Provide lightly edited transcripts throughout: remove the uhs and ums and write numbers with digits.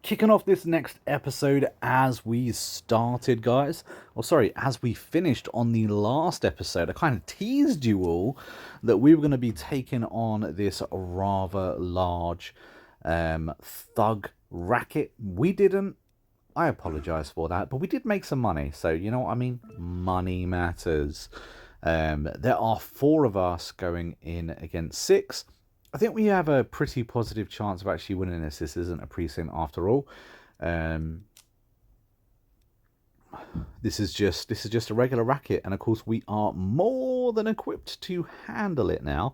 Kicking off this next episode as we started, guys. Or sorry, as we finished on the last episode. I kind of teased you all that we were going to be taking on this rather large thug racket. We didn't. I apologise for that, but we did make some money. So, you know what I mean? Money matters. There are 4 of us going in against 6. I think we have a pretty positive chance of actually winning this. This isn't a precinct after all. This is just a regular racket, and of course we are more than equipped to handle it now.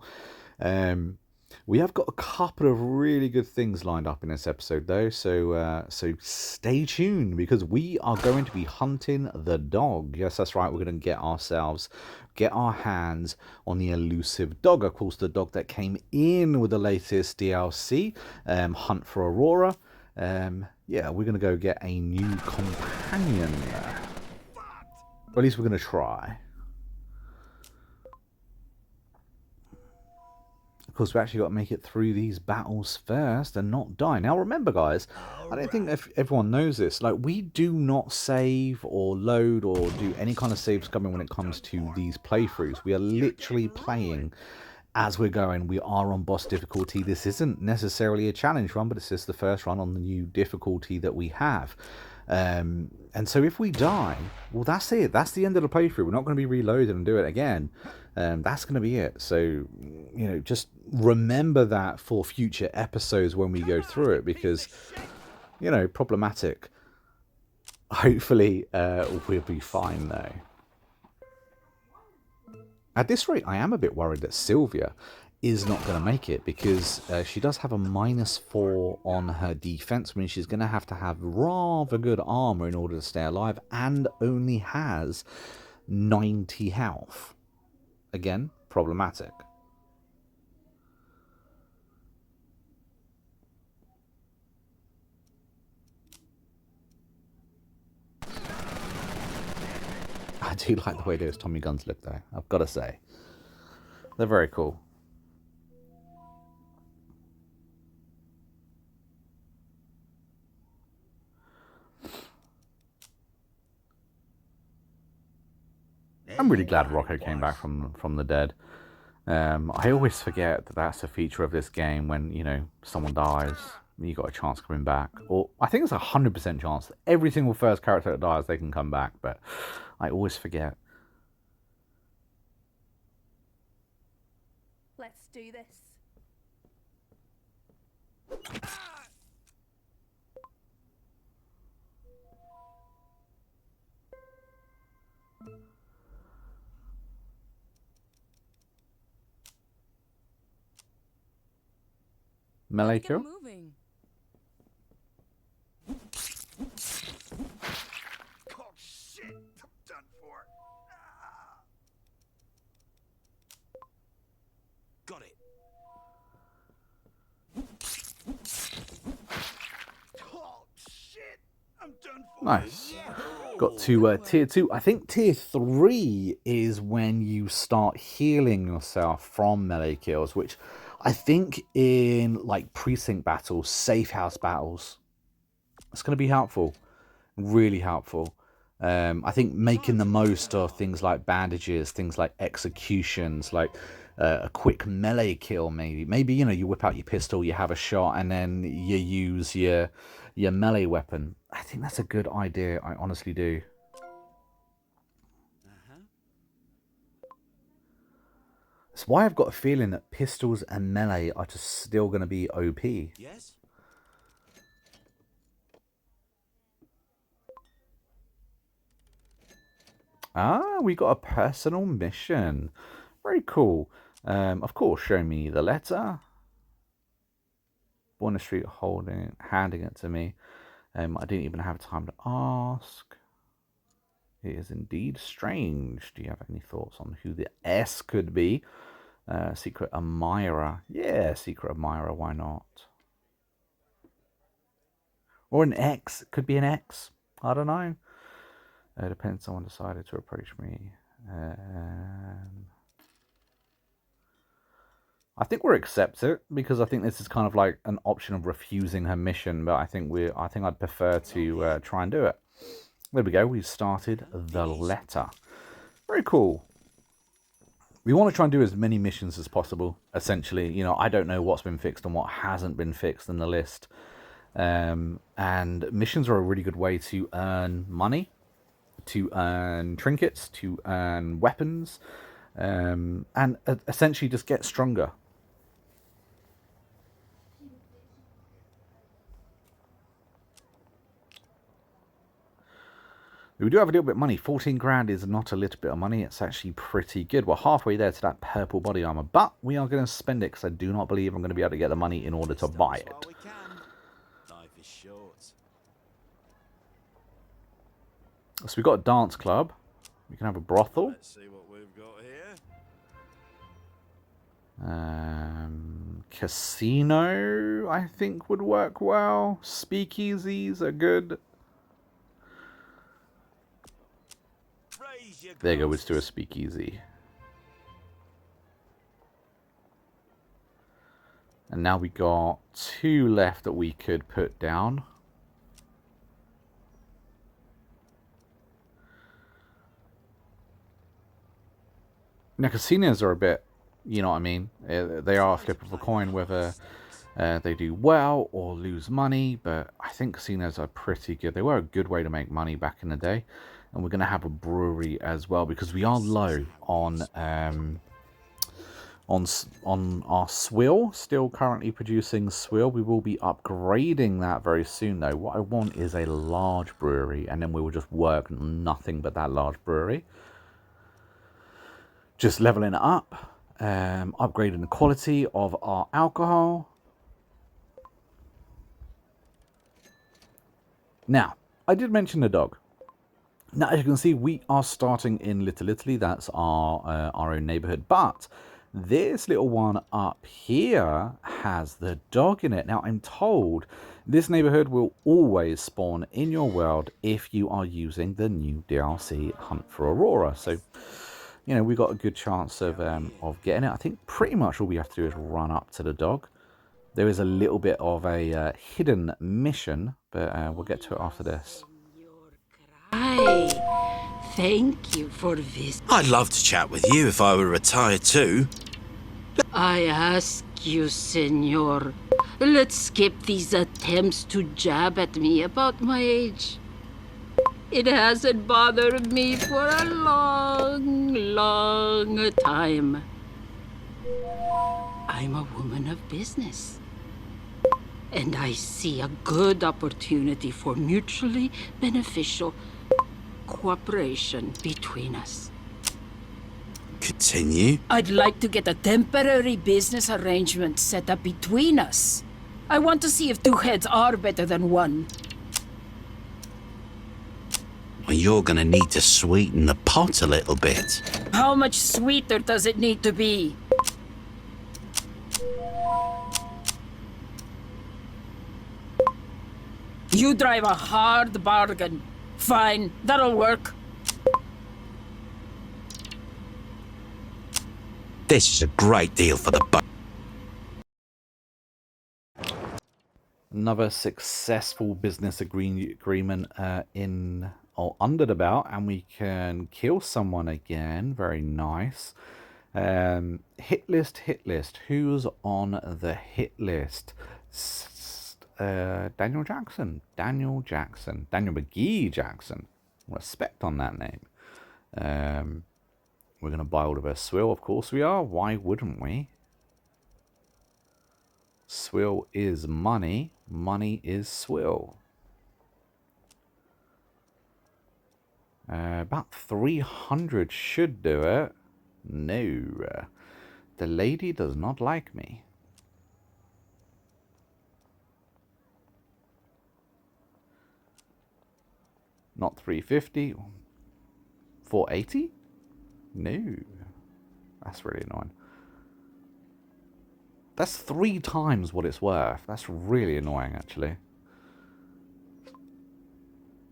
We have got a couple of really good things lined up in this episode, though, so stay tuned, because we are going to be hunting the dog. Yes, that's right, we're going to get our hands on the elusive dog. Of course, the dog that came in with the latest DLC, Hunt for Aurora. Yeah, we're going to go get a new companion. Or at least we're going to try. Of course, we actually got to make it through these battles first and not die. Now, remember, guys, I don't think if everyone knows this. Like, we do not save or load or do any kind of save scumming when it comes to these playthroughs. We are literally playing as we're going. We are on boss difficulty. This isn't necessarily a challenge run, but it's just the first run on the new difficulty that we have. And so if we die, well, that's it. That's the end of the playthrough. We're not going to be reloaded and do it again. That's going to be it. So, you know, just remember that for future episodes when we go through it, because, you know, problematic. Hopefully, we'll be fine, though. At this rate, I am a bit worried that Sylvia is not going to make it, because she does have a -4 on her defense. I mean, she's going to have rather good armor in order to stay alive, and only has 90 health. Again, problematic. I do like the way those Tommy guns look, though, I've got to say. They're very cool. I'm really glad Rocco came back from the dead. I always forget that that's a feature of this game. When, you know, someone dies, you got a chance coming back. Or I think it's 100% chance that every single first character that dies, they can come back. But I always forget. Let's do this. Melee kill? Oh shit! I'm done for. Got it. Oh shit! I'm done for. Nice. Got to tier 2. I think tier 3 is when you start healing yourself from melee kills, which I think in like precinct battles, safe house battles, it's going to be helpful. Really helpful. I think making the most of things like bandages, things like executions, like a quick melee kill, maybe, you know, you whip out your pistol, you have a shot, and then you use your melee weapon. I think that's a good idea. I honestly do. That's why I've got a feeling that pistols and melee are just still going to be OP. Yes. Ah, we got a personal mission. Very cool. Of course, show me the letter. Born Street handing it to me. I didn't even have time to ask. It is indeed strange. Do you have any thoughts on who the S could be? Secret admirer. Yeah, secret admirer, why not? Or an X. Could be an X. I don't know. Depends. Someone decided to approach me. I think we'll accept it because I think this is kind of like an option of refusing her mission, but I think I'd prefer to try and do it. There we go. We've started the letter. Very cool. We want to try and do as many missions as possible. Essentially, you know, I don't know what's been fixed and what hasn't been fixed in the list. And missions are a really good way to earn money, to earn trinkets, to earn weapons, and essentially just get stronger. We do have a little bit of money. 14 grand is not a little bit of money. It's actually pretty good. We're halfway there to that purple body armor, but we are going to spend it because I do not believe I'm going to be able to get the money in order to buy it. Life is short. So we've got a dance club. We can have a brothel. Let's see what we've got here. Casino, I think, would work well. Speakeasies are good. There you go, let's do a speakeasy. And now we got 2 left that we could put down. Now, casinos are a bit, you know what I mean? They are a flip of a coin whether they do well or lose money, but I think casinos are pretty good. They were a good way to make money back in the day. And we're going to have a brewery as well because we are low on our swill. Still currently producing swill. We will be upgrading that very soon though. What I want is a large brewery, and then we will just work nothing but that large brewery. Just leveling it up, upgrading the quality of our alcohol. Now, I did mention the dog. Now, as you can see, we are starting in Little Italy. That's our own neighborhood. But this little one up here has the dog in it. Now, I'm told this neighborhood will always spawn in your world if you are using the new DLC Hunt for Aurora. So, you know, we got a good chance of getting it. I think pretty much all we have to do is run up to the dog. There is a little bit of a hidden mission, but we'll get to it after this. Kray, thank you for this. I'd love to chat with you if I were retired too. I ask you, senor, let's skip these attempts to jab at me about my age. It hasn't bothered me for a long, long time. I'm a woman of business. And I see a good opportunity for mutually beneficial cooperation between us. Continue. I'd like to get a temporary business arrangement set up between us. I want to see if 2 heads are better than 1. Well, you're gonna need to sweeten the pot a little bit. How much sweeter does it need to be? You drive a hard bargain. Fine, that'll work. This is a great deal for the buck. Another successful business agreement in or under the belt, and we can kill someone again. Very nice. Hit list. Who's on the hit list? Daniel McGee Jackson. Respect on that name. We're going to buy all of her swill. Of course we are. Why wouldn't we? Swill is money. Money is swill. About 300 should do it. No. The lady does not like me. Not 350. 480? No. That's really annoying. That's 3 times what it's worth. That's really annoying, actually.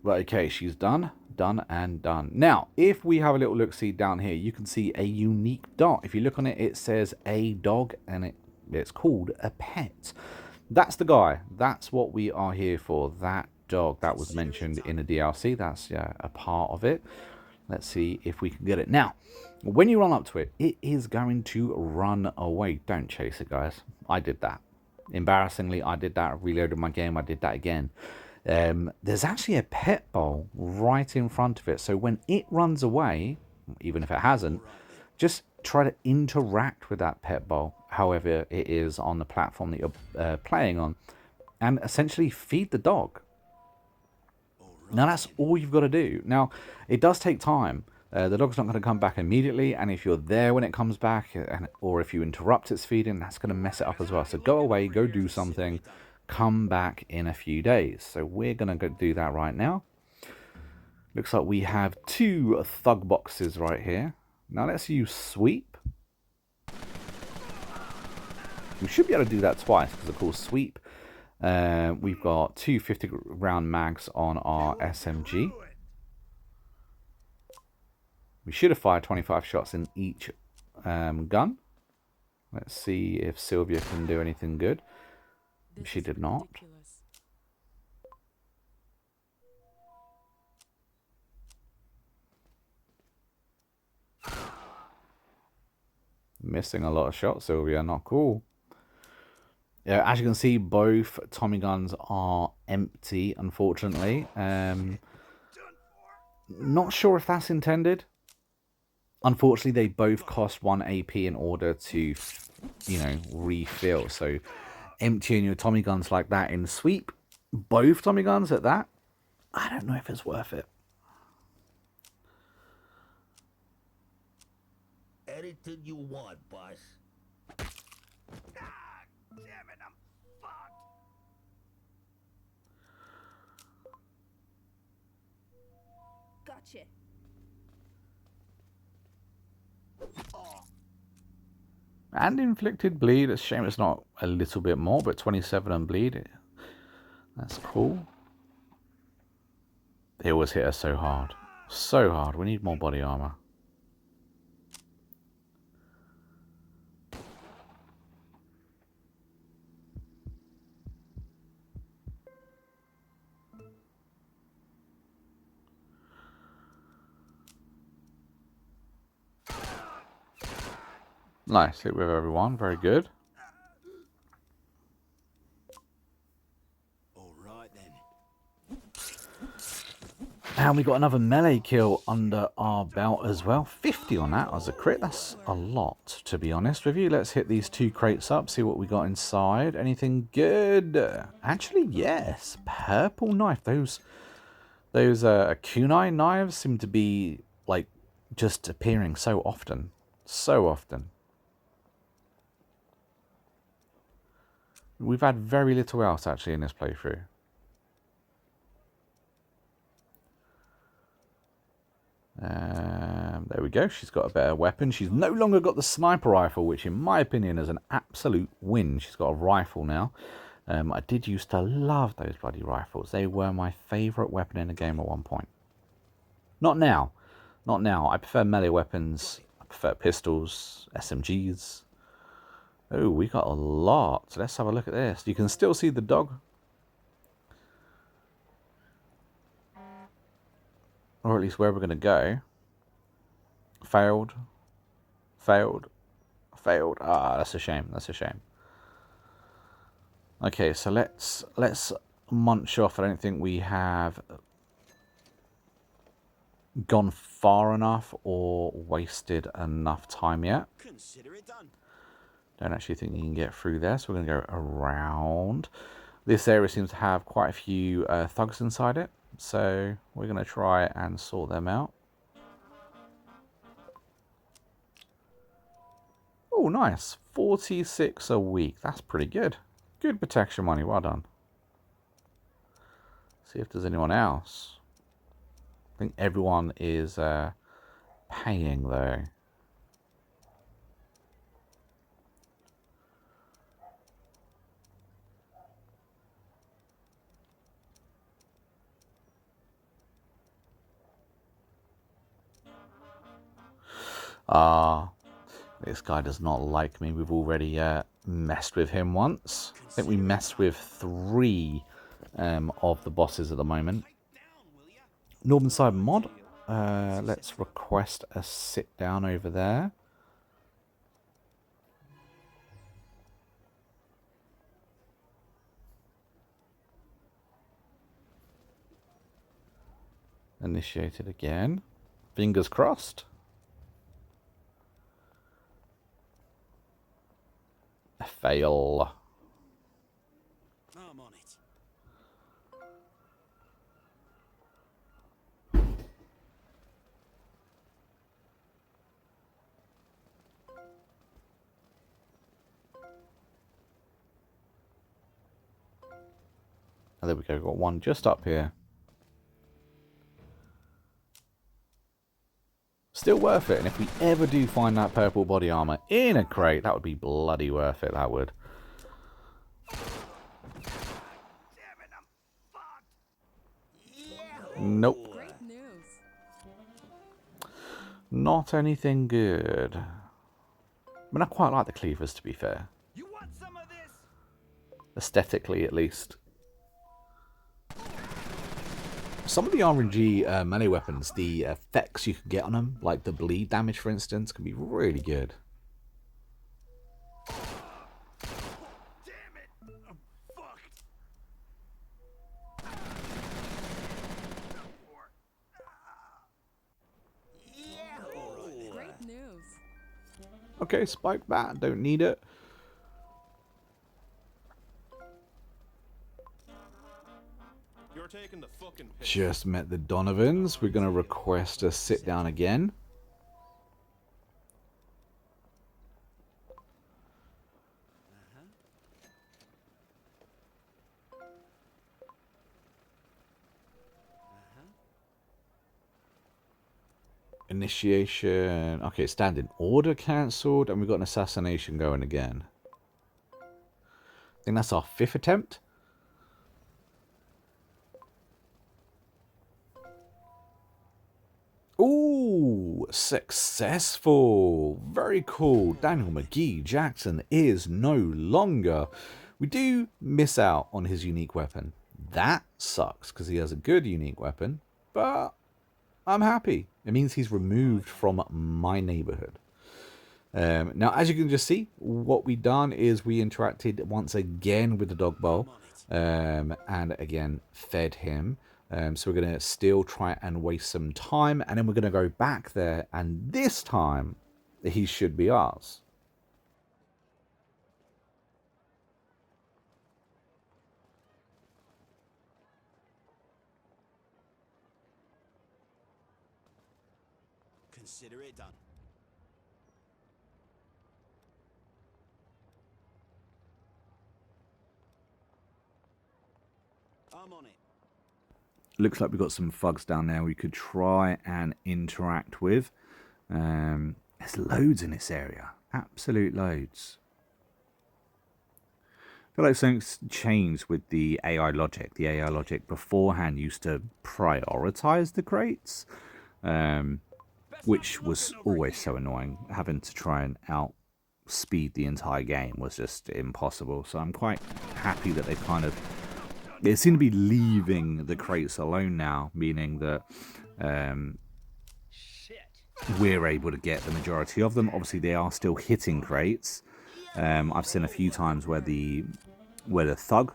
Right, okay, she's done. done and done. Now, if we have a little look-see down here, you can see a unique dot. If you look on it, it says a dog, and it's called a pet. That's the guy. That's what we are here for. That dog that was mentioned in the DLC. That's a part of it. Let's see if we can get it. Now, when you run up to it, it is going to run away. Don't chase it, guys. I did that. Embarrassingly, I did that. I reloaded my game. I did that again. There's actually a pet bowl right in front of it. So when it runs away, even if it hasn't, just try to interact with that pet bowl, however it is on the platform that you're playing on, and essentially feed the dog. Now, that's all you've got to do. Now, it does take time. The dog's not going to come back immediately, and if you're there when it comes back, or if you interrupt its feeding, that's going to mess it up as well. So go away, go do something, come back in a few days. So we're going to go do that right now. Looks like we have 2 thug boxes right here. Now let's use sweep. We should be able to do that twice, because of course sweep. We've got 2 50-round mags on our SMG. We should have fired 25 shots in each gun. Let's see if Sylvia can do anything good. She did not. Missing a lot of shots, Sylvia. Not cool. Yeah, as you can see, both Tommy guns are empty, unfortunately. Not sure if that's intended. Unfortunately, they both cost 1 AP in order to, refill. So, emptying your Tommy guns like that in sweep, both Tommy guns at that, I don't know if it's worth it. Anything you want, boss. God damn it, I'm fucked. Gotcha. And inflicted bleed. It's a shame it's not a little bit more, but 27 on bleed. That's cool. They always hit us so hard. So hard. We need more body armor. Nice hit with everyone. Very good. Alright then. And we got another melee kill under our belt as well. 50 on that as a crit. That's a lot, to be honest with you. Let's hit these 2 crates up, see what we got inside. Anything good? Actually, yes. Purple knife. Those kunai knives seem to be, like, just appearing so often. So often. We've had very little else, actually, in this playthrough. There we go. She's got a better weapon. She's no longer got the sniper rifle, which in my opinion is an absolute win. She's got a rifle now. I did used to love those bloody rifles. They were my favourite weapon in the game at one point. Not now. Not now. I prefer melee weapons. I prefer pistols, SMGs. Oh, we got a lot. So let's have a look at this. You can still see the dog. Or at least where we're going to go. Failed. Failed. Failed. Ah, that's a shame. That's a shame. Okay, so let's munch off. I don't think we have gone far enough or wasted enough time yet. Consider it done. Don't actually think you can get through there, so we're going to go around. This area seems to have quite a few thugs inside it, so we're going to try and sort them out. Oh, nice. 46 a week. That's pretty good. Good protection money. Well done. See if there's anyone else. I think everyone is paying, though. Ah, this guy does not like me. We've already messed with him once. I think we messed with 3 of the bosses at the moment. Northern Side mod. Let's request a sit down over there. Initiated again. Fingers crossed. A fail. I'm on it. Oh, there we go. Got one just up here. Still worth it. And if we ever do find that purple body armor in a crate, that would be bloody worth it. That would. Nope. Great news. Not anything good. I mean, I quite like the cleavers, to be fair. You want some of this? Aesthetically, at least. Some of the RNG melee weapons, the effects you can get on them, like the bleed damage, for instance, can be really good. Damn it! I'm fucked. Great news. Okay, spike bat, don't need it. You're taking the fucking piss. Just met the Donovans. We're going to request a sit down again. Initiation. Okay, standing order cancelled, and we've got an assassination going again. I think that's our 5th attempt. Ooh, successful. Very cool. Daniel McGee Jackson is no longer. We do miss out on his unique weapon. That sucks because he has a good unique weapon, but I'm happy. It means he's removed from my neighborhood. Now, as you can just see, what we done is we interacted once again with the dog bowl, and again fed him. So we're going to still try and waste some time, and then we're going to go back there, and this time he should be ours. Consider it done. I'm on it. Looks like we've got some thugs down there we could try and interact with. There's loads in this area. Absolute loads. I feel like something's changed with the AI logic. The AI logic beforehand used to prioritize the crates, which was always so annoying. Having to try and outspeed the entire game was just impossible. So I'm quite happy that they've kind of... They seem to be leaving the crates alone now, meaning that we're able to get the majority of them. Obviously, they are still hitting crates. I've seen a few times where the thug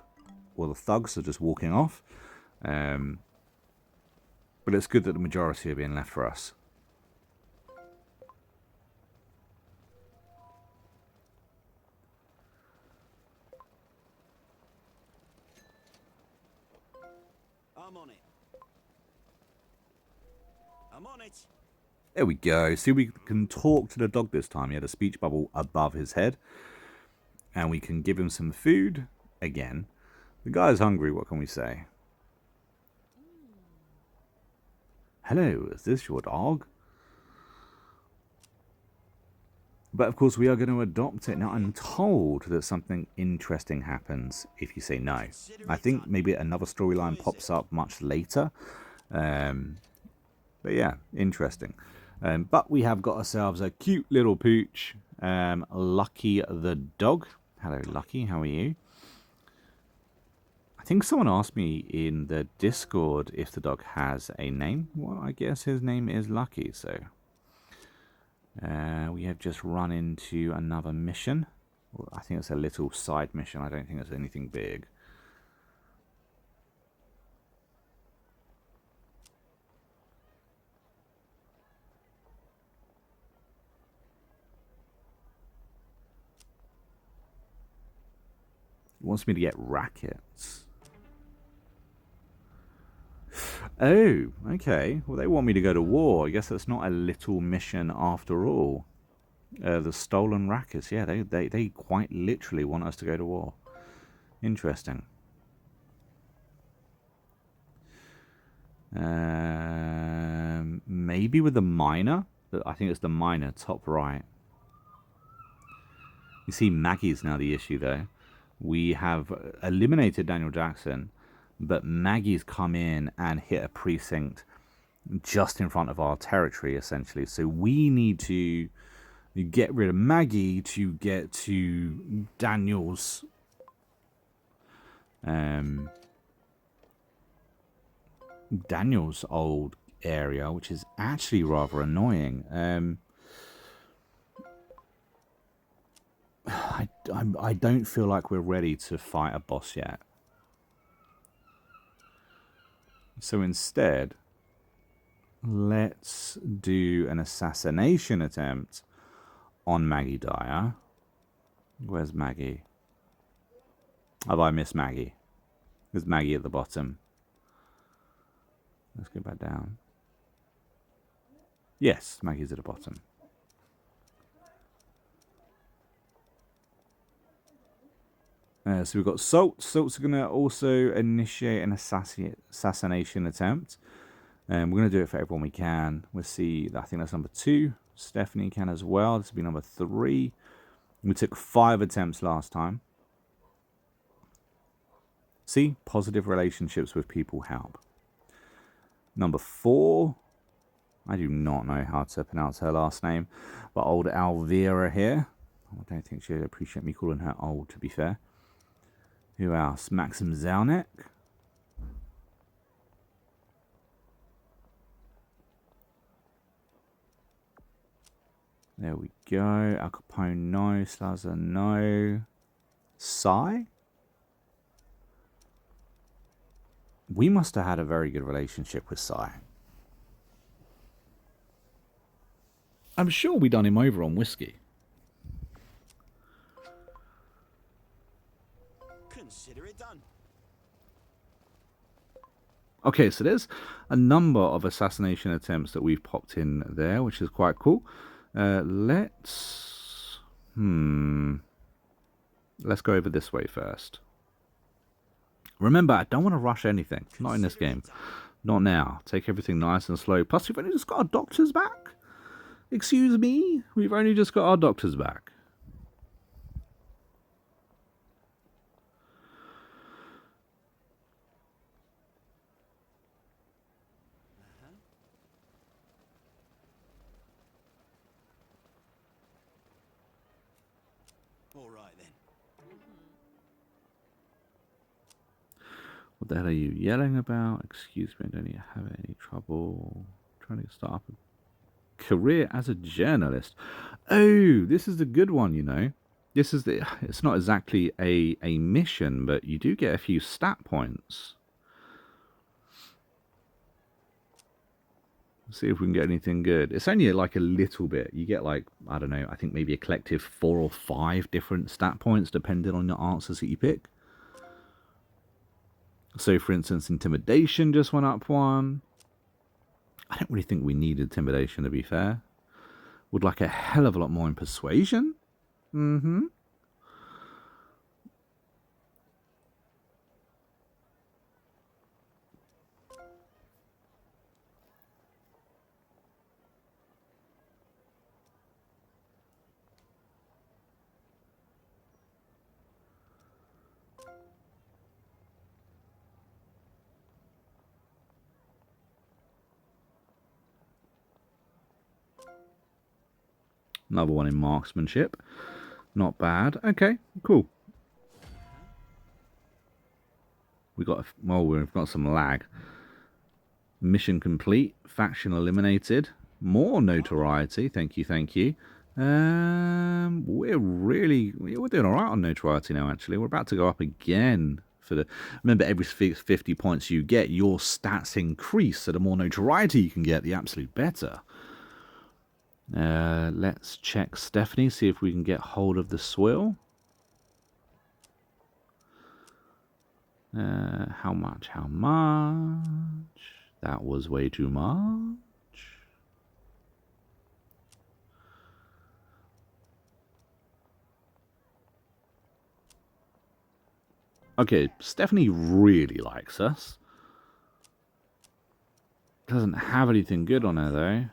or the thugs are just walking off. But it's good that the majority are being left for us. I'm on it. I'm on it. There we go. See, we can talk to the dog this time. He had a speech bubble above his head. And we can give him some food. Again, the guy is hungry. What can we say? Hello, is this your dog? But of course, we are going to adopt it. Now, I'm told that something interesting happens if you say no. I think maybe another storyline pops up much later. But yeah, interesting. But we have got ourselves a cute little pooch, Lucky the dog. Hello, Lucky. How are you? I think someone asked me in the Discord if the dog has a name. Well, I guess his name is Lucky, so... we have just run into another mission. Well, I think it's a little side mission. I don't think it's anything big. It wants me to get rackets. Oh, okay. Well, they want me to go to war. I guess that's not a little mission after all. The stolen rackets. Yeah, they quite literally want us to go to war. Interesting. Maybe with the miner. I think it's the miner, top right. You see, Maggie's now the issue, though. We have eliminated Daniel Jackson, but Maggie's come in and hit a precinct just in front of our territory, essentially. So we need to get rid of Maggie to get to Daniel's old area, which is actually rather annoying. I don't feel like we're ready to fight a boss yet. So instead, let's do an assassination attempt on Maggie Dyer. Where's Maggie? Have I missed Maggie? There's Maggie at the bottom. Let's go back down. Yes, Maggie's at the bottom. So we've got Salt. Salt's going to also initiate an assassination attempt. We're going to do it for everyone we can. We'll see, I think that's number 2. Stephanie can as well. This will be number 3. We took 5 attempts last time. See, positive relationships with people help. Number 4. I do not know how to pronounce her last name. But old Alvira here. I don't think she'd appreciate me calling her old, to be fair. Who else? Maxim Zelnick. There we go. Al Capone, no. Slazer, no. Sai? We must have had a very good relationship with Sai. I'm sure we done him over on whiskey. Consider it done. Okay, so there's a number of assassination attempts that we've popped in there, which is quite cool. Let's go over this way first. Remember, I don't want to rush anything. Not in this game. Not now. Take everything nice and slow. Plus, we've only just got our doctors back. Excuse me? We've only just got our doctors back. All right then. What the hell are you yelling about? Excuse me, I don't have any trouble trying to start up a career as a journalist. Oh, this is the good one, you know. This is the. It's not exactly a mission, but you do get a few stat points. See if we can get anything good. It's only like a little bit. You get like, I don't know, I think maybe a collective 4 or 5 different stat points depending on the answers that you pick. So for instance, intimidation just went up 1. I don't really think we need intimidation, to be fair. Would like a hell of a lot more in persuasion. Mm-hmm. Another one in marksmanship. Not bad. Okay, cool. We've got some lag. Mission complete. Faction eliminated. More notoriety. Thank you, thank you. We're doing all right on notoriety now. Actually, we're about to go up again for the. Remember, every 50 points you get, your stats increase. So the more notoriety you can get, the absolute better. Let's check Stephanie. See if we can get hold of the swill. How much? How much? That was way too much. Okay, Stephanie really likes us. Doesn't have anything good on her, though.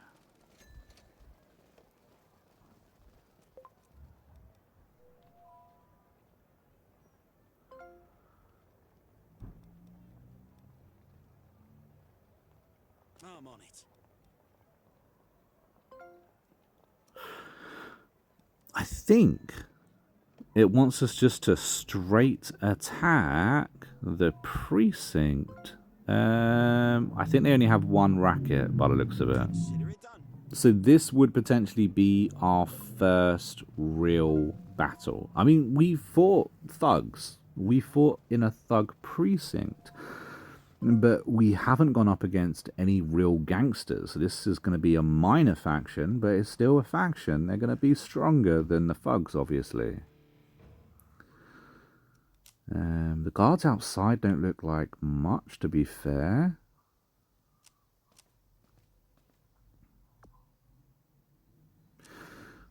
I'm on it. I think it wants us just to straight attack the precinct. I think they only have one racket by the looks of it. Consider it done. So this would potentially be our first real battle. I mean, we fought thugs. We fought in a thug precinct. But we haven't gone up against any real gangsters. So this is going to be a minor faction, but it's still a faction. They're going to be stronger than the thugs, obviously. The guards outside don't look like much, to be fair.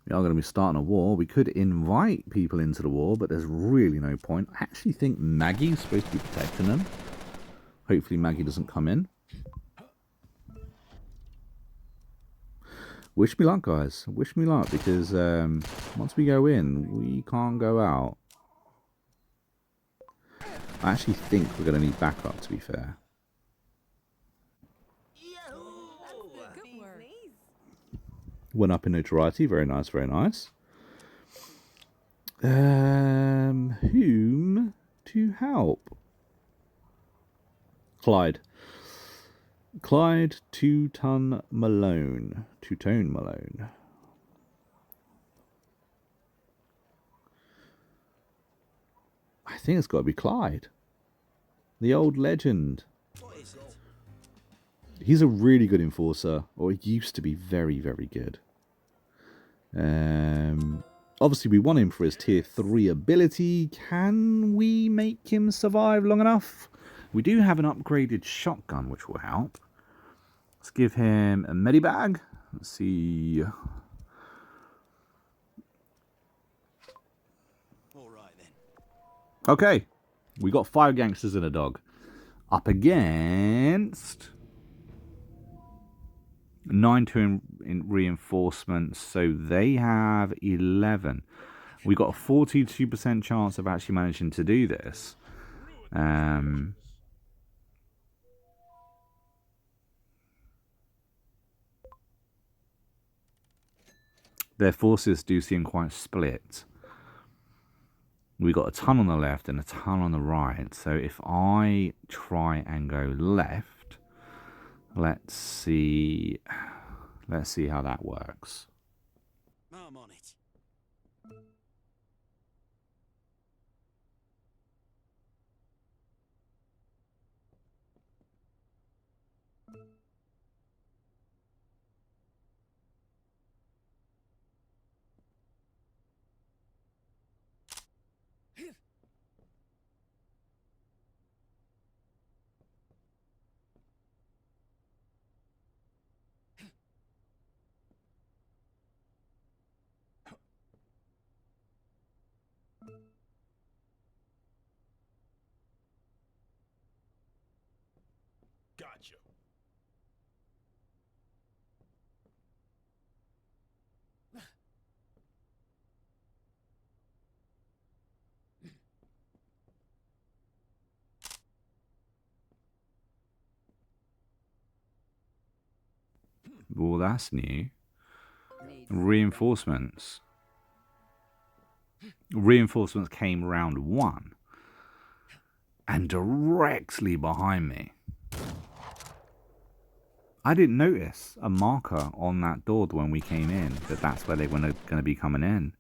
We are going to be starting a war. We could invite people into the war, but there's really no point. I actually think Maggie's supposed to be protecting them. Hopefully Maggie doesn't come in. Wish me luck, guys. Wish me luck, because once we go in, we can't go out. I actually think we're going to need backup, to be fair. Went up in notoriety. Very nice, very nice. Whom to help? Clyde. Clyde Two-Tone Malone. Two-Tone Malone. I think it's got to be Clyde. The old legend. What is it? He's a really good enforcer, or he used to be very, very good. Obviously, we want him for his tier 3 ability. Can we make him survive long enough? We do have an upgraded shotgun, which will help. Let's give him a medibag. Let's see. All right then. Okay. We got 5 gangsters and a dog. Up against 9 in reinforcements, so they have 11. We got a 42% chance of actually managing to do this. Their forces do seem quite split. We got a ton on the left and a ton on the right. So if I try and go left, let's see how that works. I'm on it. Gotcha. Well, that's new. Reinforcements. Reinforcements came round 1. And directly behind me. I didn't notice a marker on that door when we came in, that that's where they were going to be coming in.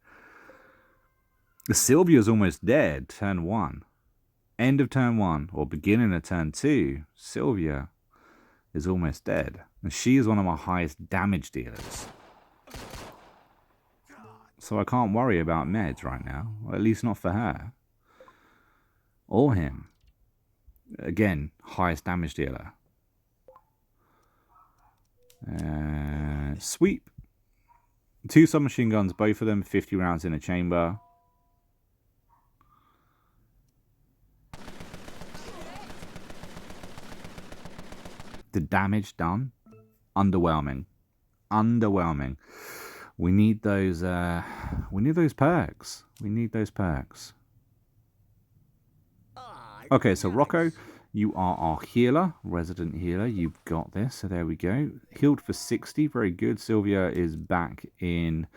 Sylvia's almost dead, turn 1. End of turn 1, or beginning of turn 2, Sylvia is almost dead. And she is one of my highest damage dealers. So I can't worry about meds right now, or at least not for her. Or him. Again, highest damage dealer. Sweep. 2 submachine guns, both of them 50 rounds in a chamber. The damage done, underwhelming. Underwhelming. We need those perks. We need those perks. Okay, so Rocco, you are our healer, resident healer. You've got this. So there we go. Healed for 60. Very good. Sylvia is back in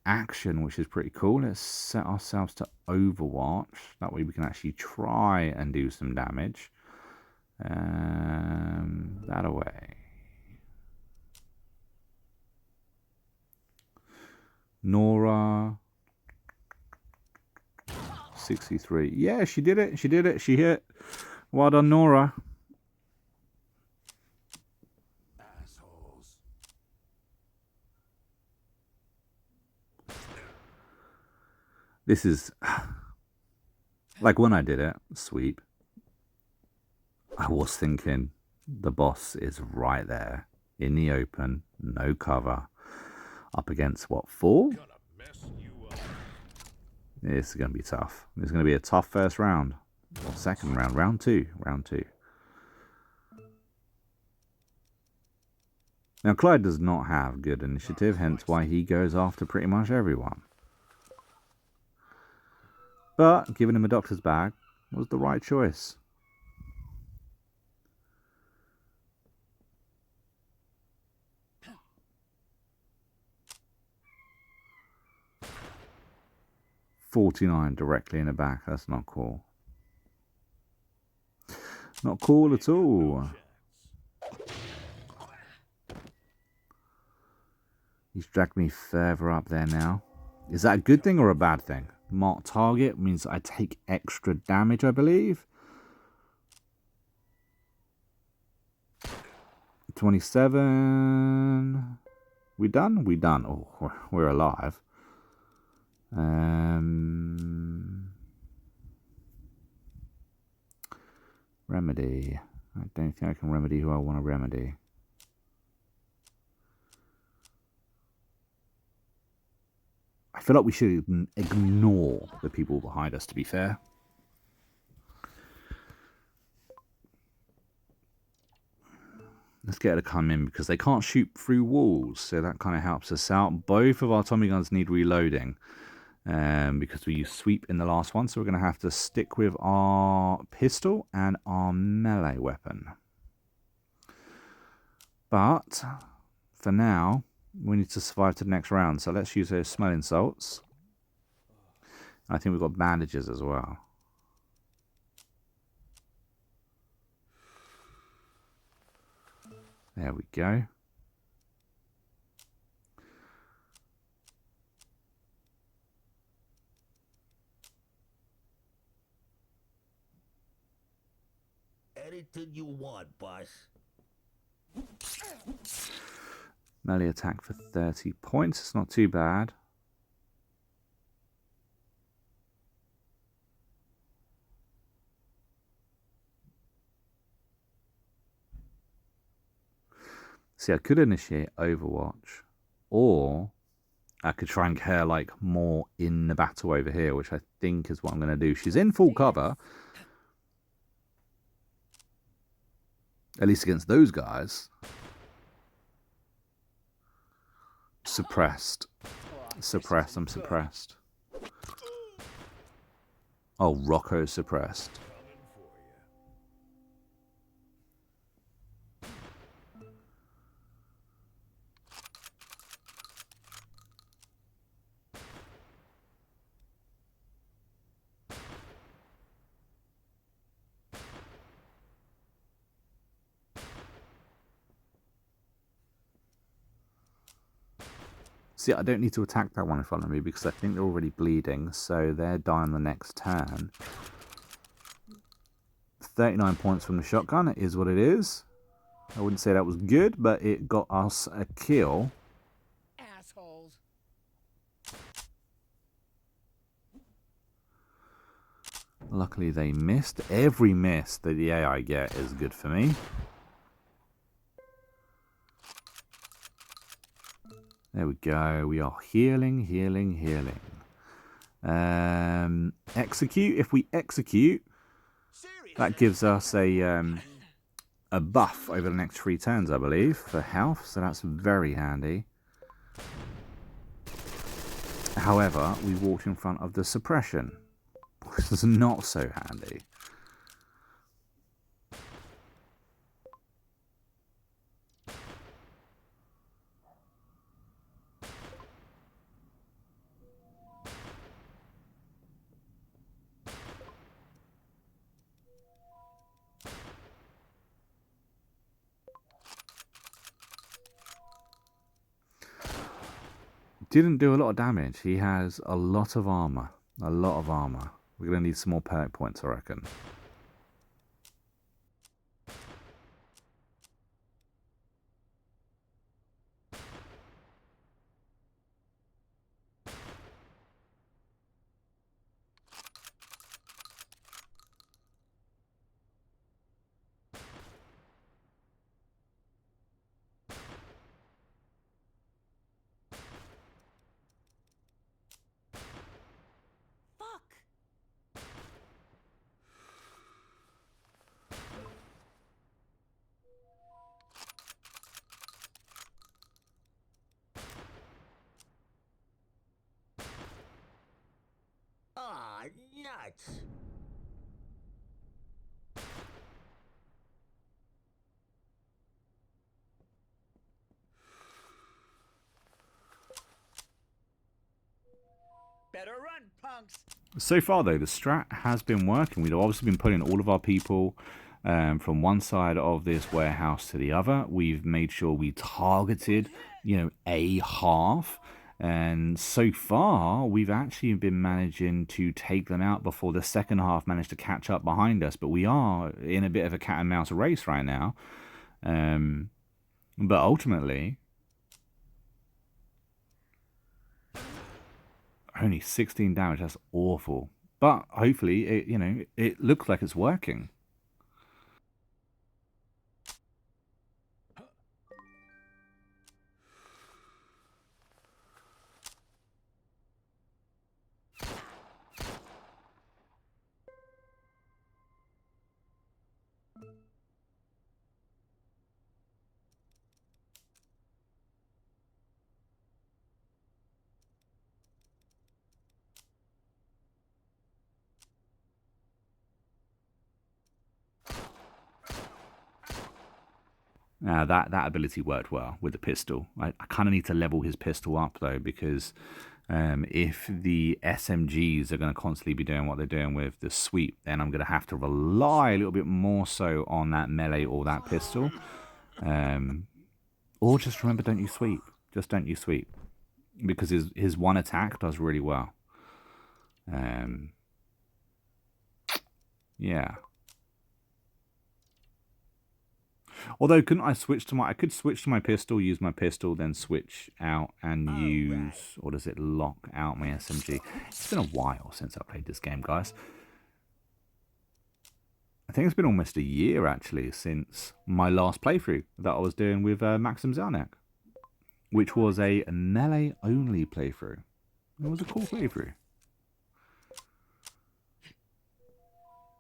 action, which is pretty cool. Let's set ourselves to Overwatch. That way we can actually try and do some damage. That away. Nora. 63. Yeah, she did it. She did it. She hit. Well done, Nora. Assholes. This is like when I did it, sweep. I was thinking the boss is right there in the open, no cover, up against what, 4? Gonna mess you up. This is going to be tough. This is going to be a tough first round. Or second round. Round 2. Round 2. Now, Clyde does not have good initiative, hence why he goes after pretty much everyone. But giving him a doctor's bag was the right choice. $49 directly in the back. That's not cool. Not cool at all. He's dragged me further up there now. Is that a good thing or a bad thing? Mark target means I take extra damage, I believe. 27. We done? We done. Oh, we're alive. Remedy. I don't think I can remedy who I want to remedy. I feel like we should ignore the people behind us, to be fair. Let's get her to come in because they can't shoot through walls, so that kind of helps us out. Both of our Tommy guns need reloading because we used sweep in the last one, so we're going to have to stick with our pistol and our melee weapon. But for now, we need to survive to the next round, so let's use those smelling salts. I think we've got bandages as well. There we go. Anything you want, boss. Melee attack for 30 points. It's not too bad. See, I could initiate Overwatch, or I could try and care like more in the battle over here, which I think is what I'm going to do. She's in full cover, at least against those guys. Suppressed. Suppressed. I'm suppressed. Oh, Rocco's suppressed. See, I don't need to attack that one in front of me because I think they're already bleeding, so they're dying the next turn. 39 points from the shotgun, it is what it is. I wouldn't say that was good, but it got us a kill. Assholes. Luckily they missed. Every miss that the AI get is good for me. There we go. We are healing, healing, healing. Execute. If we execute, that gives us a buff over the next 3 turns, I believe, for health. So that's very handy. However, we walked in front of the suppression, which is not so handy. Didn't do a lot of damage. He has a lot of armor. A lot of armor. We're going to need some more perk points, I reckon. Ah, nuts. Better run, punks. So far, though, the strat has been working. We've obviously been putting all of our people from one side of this warehouse to the other. We've made sure we targeted, a half. And so far, we've actually been managing to take them out before the second half managed to catch up behind us. But we are in a bit of a cat and mouse race right now. But ultimately, only 16 damage. That's awful. But hopefully, it looks like it's working. Now that ability worked well with the pistol. I kind of need to level his pistol up though, because if the SMGs are going to constantly be doing what they're doing with the sweep, then I'm going to have to rely a little bit more so on that melee or that pistol. Or just remember, don't use sweep. Just don't use sweep, because his one attack does really well. Yeah. Although, couldn't I switch to I could switch to my pistol, use my pistol, then switch out and use, or does it lock out my SMG? It's been a while since I played this game, guys. I think it's been almost a year, actually, since my last playthrough that I was doing with Maxim Zelnick, which was a melee-only playthrough. It was a cool playthrough.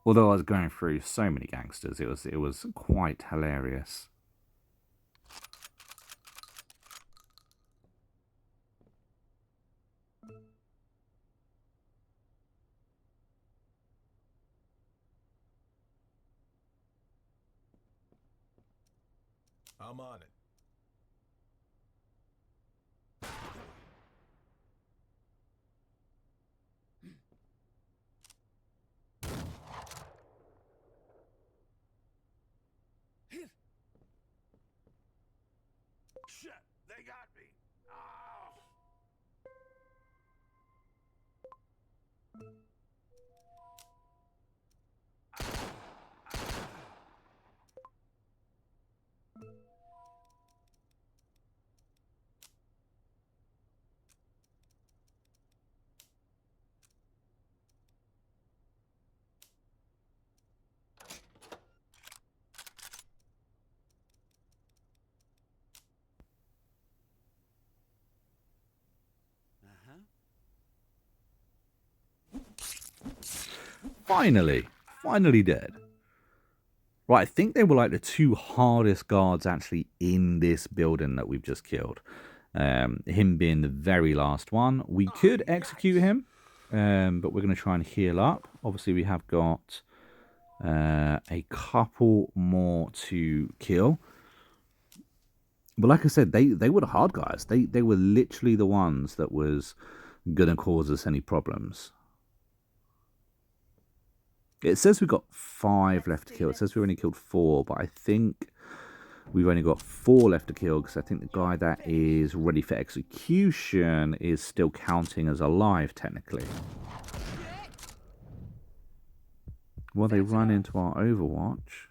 Although I was going through so many gangsters, it was quite hilarious. I'm on it. Shit, they got me. Oh. Finally dead. Right, I think they were like the 2 hardest guards actually in this building that we've just killed. Him being the very last one. We could execute him, but we're going to try and heal up. Obviously, we have got a couple more to kill. But like I said, they were the hard guys. They were literally the ones that was going to cause us any problems. It says we've got 5 left to kill. It says we've only killed 4, but I think we've only got 4 left to kill because I think the guy that is ready for execution is still counting as alive, technically. Well, they run into our Overwatch.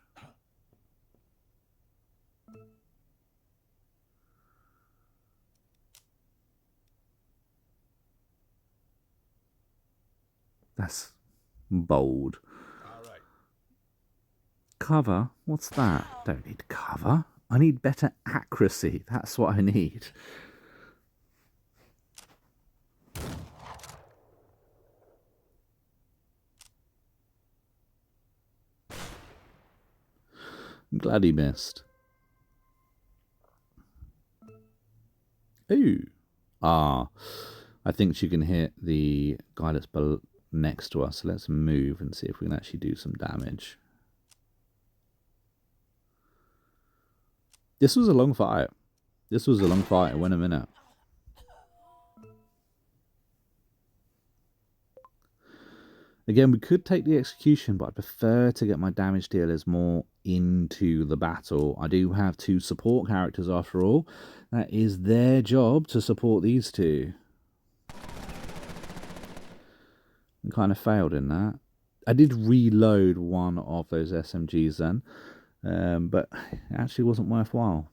That's bold. Cover? What's that? Don't need cover. I need better accuracy. That's what I need. I'm glad he missed. Ooh. Ah. I think she can hit the guy that's next to us. So let's move and see if we can actually do some damage. This was a long fight. It went a minute. Again, we could take the execution, but I prefer to get my damage dealers more into the battle. I do have 2 support characters after all. That is their job to support these 2. I kind of failed in that. I did reload one of those SMGs then. But it actually wasn't worthwhile.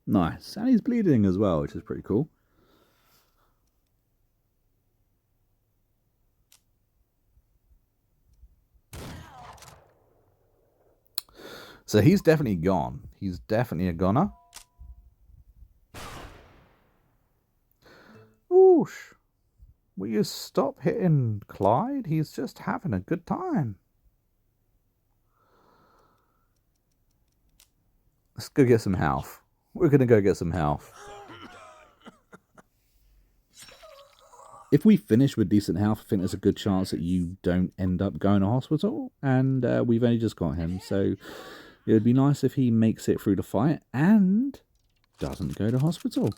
Nice. And he's bleeding as well, which is pretty cool. So he's definitely gone. He's definitely a goner. Oosh. Will you stop hitting Clyde? He's just having a good time. Let's go get some health. We're going to go get some health. If we finish with decent health, I think there's a good chance that you don't end up going to hospital. And we've only just got him. So it would be nice if he makes it through the fight and doesn't go to hospital.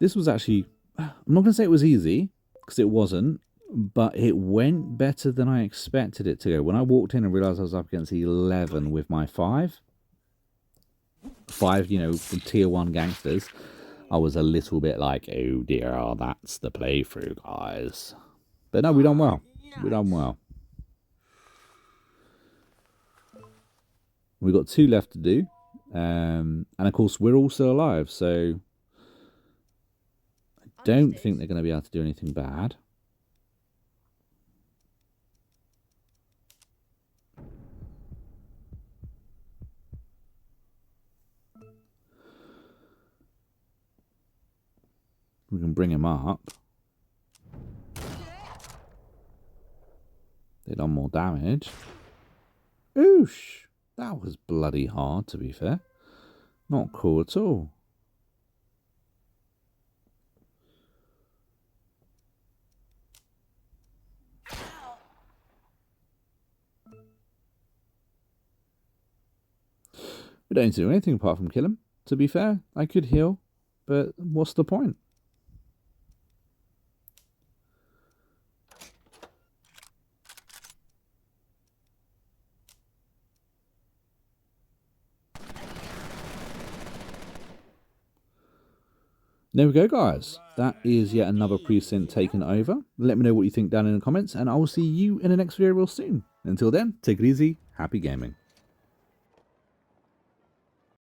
This was actually, I'm not going to say it was easy, because it wasn't, but it went better than I expected it to go. When I walked in and realised I was up against 11 with my 5, you know, from tier 1 gangsters, I was a little bit like, oh dear, that's the playthrough, guys. But no, we done well. We done well. We've got 2 left to do. And of course, we're all still alive, so I don't think they're going to be able to do anything bad. We can bring him up. They done more damage. Oosh! That was bloody hard, to be fair. Not cool at all. We don't need to do anything apart from kill him. To be fair, I could heal, but what's the point? There we go, guys. That is yet another precinct taken over. Let me know what you think down in the comments, and I will see you in the next video real soon. Until then, take it easy. Happy gaming.